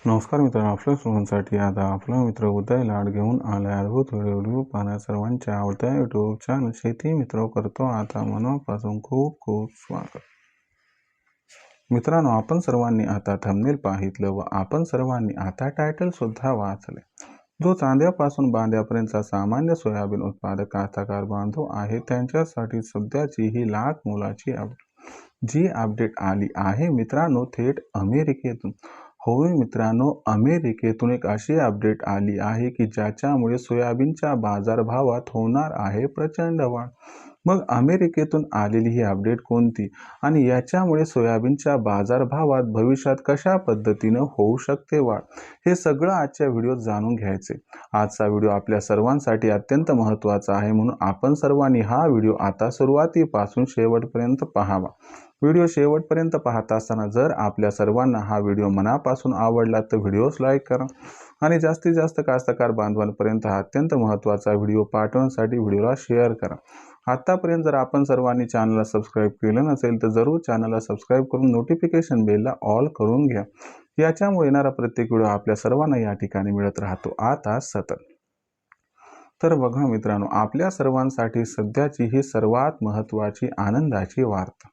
नमस्कार मित्रांनो, आपल्या सर्वांसाठी आता आपला मित्र उदय लाड घेऊन आलाय अद्भुत व्हिडिओ पाहण्या सर्वांच्या आवडत्या यूट्यूब चॅनल शेती मित्र करतो आता मनापासून खूप खूप स्वागत. मित्रांनो, आपण सर्वांनी आता थंबनेल पाहितलं व आपण सर्वांनी आता टायटल सुद्धा वाचले. जो चांद्यापासून बांध्यापर्यंतचा सामान्य सोयाबीन उत्पादक कास्तकार बांधव आहे त्यांच्यासाठी सध्याची ही लाख मोलाची जी अपडेट आली आहे मित्रांनो थेट अमेरिकेतून. होय मित्रांनो, अमेरिकेतून एक अशी अपडेट आली आहे की ज्याच्यामुळे सोयाबीनच्या बाजारभावात होणार आहे प्रचंड वाढ. मग अमेरिकेतून आलेली ही अपडेट कोणती आणि याच्यामुळे सोयाबीनच्या बाजारभावात भविष्यात कशा पद्धतीनं होऊ शकते वाढ, हे सगळं आजच्या व्हिडिओत जाणून घ्यायचे. आजचा व्हिडिओ आपल्या सर्वांसाठी अत्यंत महत्त्वाचा आहे, म्हणून आपण सर्वांनी हा व्हिडिओ आता सुरुवातीपासून शेवटपर्यंत पाहावा. व्हिडिओ शेवटपर्यंत पाहत असताना जर आपल्या सर्वांना हा व्हिडिओ मनापासून आवडला तर व्हिडिओस लाईक करा आणि जास्तीत जास्त कास्तकार बांधवांपर्यंत हा अत्यंत महत्त्वाचा व्हिडिओ पाठवण्यासाठी व्हिडिओला शेअर करा. आतापर्यंत जर आपण सर्वांनी चॅनलला सबस्क्राईब केलं नसेल तर जरूर चॅनलला सबस्क्राईब करून नोटिफिकेशन बेलला ऑल करून घ्या. याच्यामुळे येणारा प्रत्येक व्हिडिओ आपल्या सर्वांना या ठिकाणी मिळत राहतो आता सतत. तर बघा मित्रांनो, आपल्या सर्वांसाठी सध्याची ही सर्वात महत्त्वाची आनंदाची वार्ता.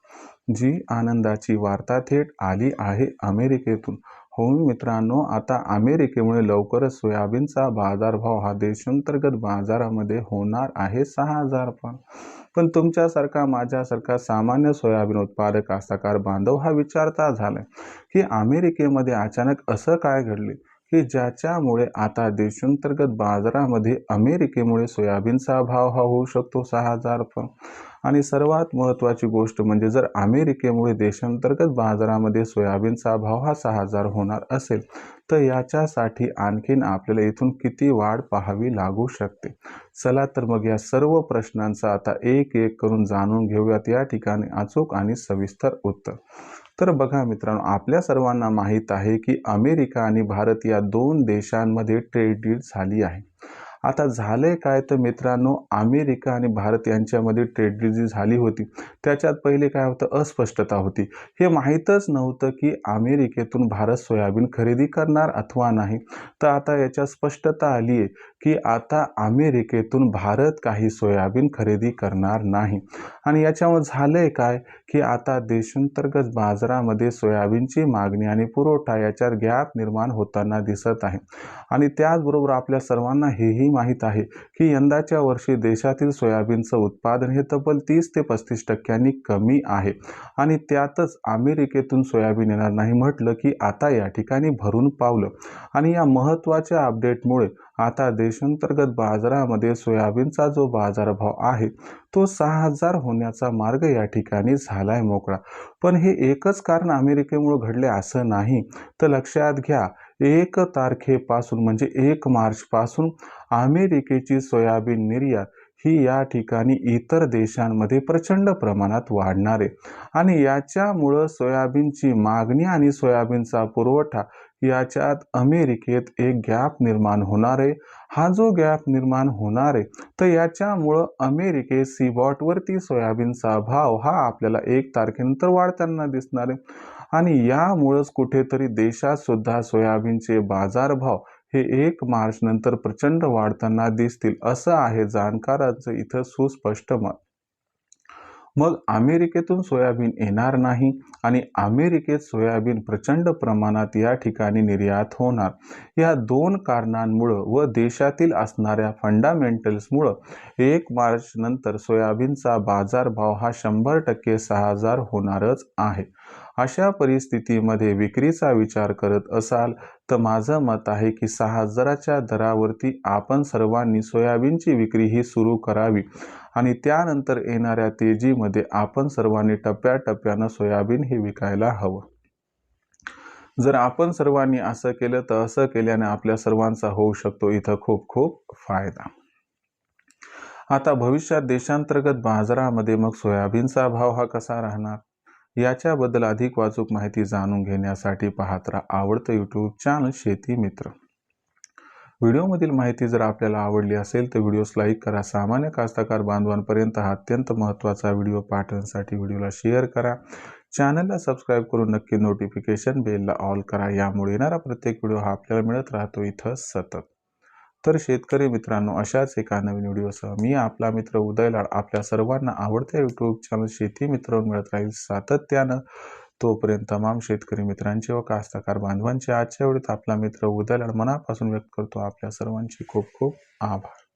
जी आनंदाची वार्ता थेट आली आहे अमेरिकेतून. हो मित्रांनो, आता अमेरिकेमुळे लवकरच सोयाबीनचा बाजारभाव हा देशांतर्गत बाजारामध्ये होणार आहे 6,000 पण तुमच्यासारखा माझ्यासारखा सामान्य सोयाबीन उत्पादक कास्तकार बांधव हा विचारता झालाय की अमेरिकेमध्ये अचानक असं काय घडले की ज्याच्यामुळे आता देशांतर्गत बाजारामध्ये अमेरिकेमुळे सोयाबीनचा भाव हा होऊ शकतो 6,000 आणि सर्वात महत्त्वाची गोष्ट म्हणजे जर अमेरिकेमुळे देशांतर्गत बाजारामध्ये सोयाबीनचा भाव हा 6,000 होणार असेल तर याच्यासाठी आणखीन आपल्याला इथून किती वाढ पाहावी लागू शकते. चला तर मग या सर्व प्रश्नांचा आता एक एक करून जाणून घेऊयात या ठिकाणी अचूक आणि सविस्तर उत्तर. तर बघा मित्रांनो, आपल्या सर्वांना माहीत आहे की अमेरिका आणि भारत या दोन देशांमध्ये ट्रेड डील झाली आहे. आता झालंय काय तर मित्रांनो, अमेरिका आणि भारत यांच्यामध्ये ट्रेड डील जी झाली होती त्याच्यात पहिले काय होतं, अस्पष्टता होती. हे माहीतच नव्हतं की अमेरिकेतून भारत सोयाबीन खरेदी करणार अथवा नाही. तर आता याच्यात स्पष्टता आली आहे की आता अमेरिकेतून भारत काही सोयाबीन खरेदी करणार नाही. आणि याच्यामुळे झालंय काय की आता देशांतर्गत बाजारामध्ये सोयाबीनची मागणी आणि पुरवठा याच्यात गॅप निर्माण होताना दिसत आहे. आणि त्याचबरोबर आपल्या सर्वांना हेही माहीत आहे की यंदाच्या वर्षी देशातील सोयाबीनचं उत्पादन हे तब्बल 30 ते 35% कमी आहे आणि त्यातच अमेरिकेतून सोयाबीन येणार नाही म्हटलं की आता या ठिकाणी भरून पावलं. आणि या महत्त्वाच्या अपडेटमुळे आता देशांतर्गत बाजारामध्ये सोयाबीनचा जो बाजारभाव आहे तो 6,000 होण्याचा मार्ग या ठिकाणी झालाय मोकळा. पण हे एकच कारण अमेरिकेमुळे घडले असं नाही. तर लक्षात घ्या, 1 तारखेपासून म्हणजे 1 मार्चपासून अमेरिकेची सोयाबीन निर्यात ही या ठिकाणी इतर देशांमध्ये प्रचंड प्रमाणात वाढणार आहे आणि याच्यामुळं सोयाबीनची मागणी आणि सोयाबीनचा पुरवठा याच्यात अमेरिकेत एक गॅप निर्माण होणार आहे. हा जो गॅप निर्माण होणार आहे तर याच्यामुळं अमेरिकेत सीबॉटवरती सोयाबीनचा भाव हा आपल्याला 1 तारखेनंतर वाढताना दिसणार आहे आणि यामुळंच कुठेतरी देशात सुद्धा सोयाबीनचे बाजारभाव हे 1 मार्च नंतर प्रचंड वाढताना दिसतील असं आहे जाणकारांचं इथं सुस्पष्ट मत. मग अमेरिकेतून सोयाबीन येणार नाही आणि अमेरिकेत सोयाबीन प्रचंड प्रमाणात या ठिकाणी निर्यात होणार. या दोन कारणांमुळं व देशातील असणाऱ्या फंडामेंटल्समुळं 1 मार्च नंतर सोयाबीनचा बाजारभाव हा 100% 6,000 होणारच आहे. अशा परिस्थितीमध्ये विक्रीचा विचार करत असाल तर माझं मत आहे की 6,000च्या दरावरती आपण सर्वांनी सोयाबीनची विक्री ही सुरू करावी आणि त्यानंतर येणाऱ्या तेजीमध्ये आपण सर्वांनी टप्प्याटप्प्यानं सोयाबीन हे विकायला हवं. जर आपण सर्वांनी असं केलं तर असं केल्याने आपल्या सर्वांचा होऊ शकतो इथं खूप खूप फायदा. आता भविष्यात देशांतर्गत बाजारामध्ये मग सोयाबीनचा भाव हा कसा राहणार याच्याबद्दल अधिक वाचूक माहिती जाणून घेण्यासाठी पाहत राहा आवडतं यूट्यूब चॅनल शेती मित्र. व्हिडिओमधील माहिती जर आपल्याला आवडली असेल तर व्हिडिओस लाईक करा. सामान्य कास्तकार बांधवांपर्यंत हा अत्यंत महत्त्वाचा व्हिडिओ पाठवण्यासाठी व्हिडिओला शेअर करा. चॅनलला सबस्क्राईब करून नक्की नोटिफिकेशन बेलला ऑल करा. यामुळे येणारा प्रत्येक व्हिडिओ हा आपल्याला मिळत राहतो इथं सतत. तर शेतकरी मित्रांनो, अशाच एका नवीन व्हिडिओसह मी आपला मित्र उदय लाड आपल्या सर्वांना आवडत्या यूट्यूब चॅनल शेती मित्रांवर मिळत राहील सातत्यानं. तोपर्यंत तमाम शेतकरी मित्रांचे व कास्तकार बांधवांचे आजच्या व्हिडिओत आपला मित्र उदय लाड मनापासून व्यक्त करतो आपल्या सर्वांचे खूप खूप आभार.